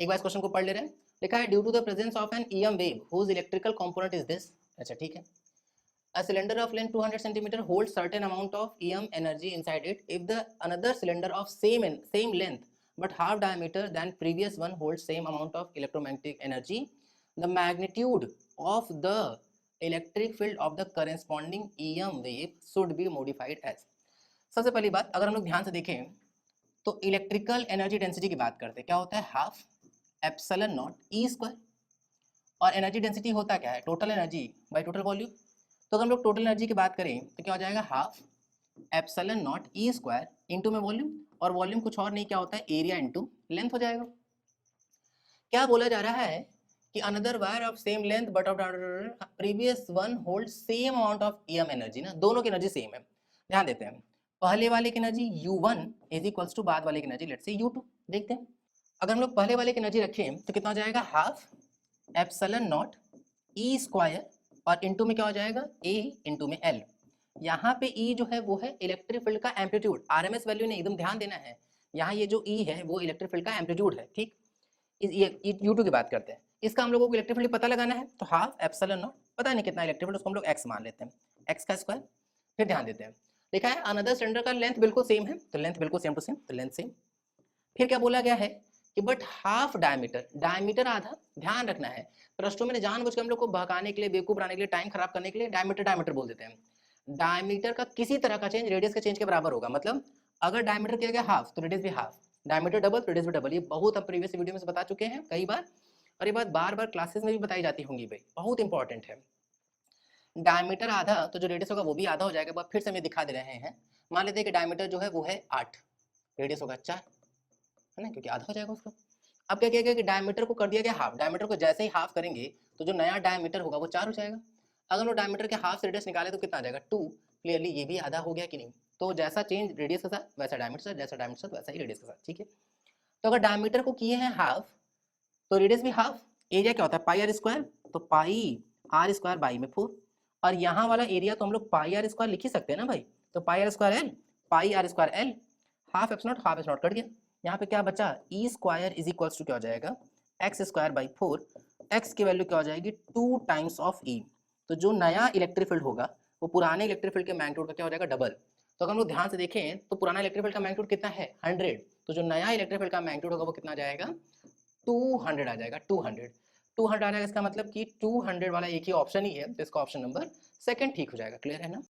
एक बार इस क्वेश्चन को पढ़ ले रहे हैं। लिखा है due to the presence of an EM wave whose electrical component is this. अच्छा ठीक है। A cylinder of length 200 centimeter holds certain amount of EM energy inside it. If the another cylinder of same length but half diameter than previous one holds same amount of electromagnetic energy, the magnitude of the electric field of the corresponding EM wave should be modified as। सबसे पहली बात अगर हम लोग ध्यान से देखें तो इलेक्ट्रिकल एनर्जी डेंसिटी की बात करते हैं, क्या होता है half epsilon not E square, और एनर्जी डेंसिटी होता क्या है total energy by total volume. तो अगर हम लोग टोटल एनर्जी की बात करें तो क्या हो जाएगा half epsilon not E square into में वॉल्यूम, और वॉल्यूम कुछ और नहीं क्या होता है एरिया इंटू लेंथ हो जाएगा। क्या बोला जा रहा है कि another wire of same length but of previous one hold same amount of EM energy ना, दोनों की एनर्जी सेम है। ध्यान देते हैं पहले वाले की energy U1 is equals to बाद वाले की एनर्जी लेट्स से U2। देखते हैं अगर हम लोग पहले वाले की एनर्जी रखें तो कितना हो जाएगा half epsilon not E square और इंटू में क्या हो जाएगा ए इंटू में एल। यहाँ पे ई जो है वो है इलेक्ट्रिक फील्ड का एम्पलीट्यूड, आरएमएस वैल्यू नहीं, एकदम ध्यान देना है। यहाँ ये जो ई है वो इलेक्ट्रिक फील्ड का एम्पलीट्यूड है, ठीक। ये U2 की बात करते हैं, इसका हम लोगों को इलेक्ट्रिक फील्ड पता लगाना है तो हाफ एप्सिलॉन नॉट, पता नहीं कितना इलेक्ट्रिक फील्ड, उसको हम लोग एक्स मान लेते हैं, एक्स का स्क्वायर। फिर ध्यान देते हैं लिखा है अनदर सिलेंडर का लेंथ बिल्कुल सेम है, तो लेंथ बिल्कुल सेम टू सेम, तो लेंथ सेम। फिर क्या बोला गया है कि बट हाफ डायमीटर, डायमीटर आधा, ध्यान रखना है प्रश्नों में जानबूझ के हम लोग को बहकाने के लिए, बेवकूफ बनाने के लिए, टाइम खराब करने के लिए डायमीटर डायमीटर बोल देते हैं। डायमीटर का किसी तरह का चेंज रेडियस के चेंज के बराबर होगा, मतलब अगर डायमीटर किया गया हाफ तो रेडियस भी हाफ, डायमीटर डबल तो रेडियस भी डबल। ये बहुत हम प्रीवियस वीडियो में बता चुके हैं कई बार, और ये बात बार बार क्लासेस में भी बताई जाती होंगी भाई, बहुत इंपॉर्टेंट है। डायमीटर आधा तो जो रेडियस होगा वो भी आधा हो जाएगा। फिर से हमें दिखा दे रहे हैं, मान लेते हैं कि डायमीटर जो है वो है 8, रेडियस होगा 4, है ना, क्योंकि आधा हो जाएगा उसका। अब क्या किया गया कि डायमीटर को कर दिया गया हाफ, डायमीटर को जैसे ही हाफ करेंगे तो जो नया डायमीटर होगा वो 4 हो जाएगा। अगर वो डायमीटर के हाफ से रेडियस निकाले तो कितना आ जाएगा 2, क्लियरली ये भी आधा हो गया कि नहीं। तो जैसा चेंज रेडियस के साथ वैसा डायमीटर साथ, जैसा डायमीटर साथ वैसा ही रेडियस के साथ, ठीक है। तो अगर डायमीटर को किए हैं हाफ तो रेडियस भी हाफ, एरिया क्या होता है पाई आर स्क्वायर, तो पाई आर स्क्वायर बाई में 4, और यहाँ वाला एरिया तो हम लोग पाई आर स्क्वायर लिख ही सकते हैं ना भाई, तो pi R square L, pi R square L, half epsilon cut गया। यहाँ पे क्या बचा E square is equals to क्या हो जाएगा एक्स स्क्वायर बाई 4, एक्स की वैल्यू क्या हो जाएगी 2 टाइम्स ऑफ ई। तो जो नया इलेक्ट्रिक फील्ड होगा वो पुराने इलेक्ट्रिक फील्ड के मैग्नीट्यूड का क्या हो जाएगा डबल। तो अगर हम लोग ध्यान से देखें तो पुराना इलेक्ट्रिक फील्ड का मैग्नीट्यूड कितना है 100, तो जो नया इलेक्ट्रिक फील्ड का मैग्नीट्यूड होगा वो कितना आ जाएगा 200 आ जाएगा, 200 आ जाएगा। इसका मतलब कि 200 वाला एक ही ऑप्शन ही है, तो इसका ऑप्शन नंबर सेकंड ठीक हो जाएगा। क्लियर है ना।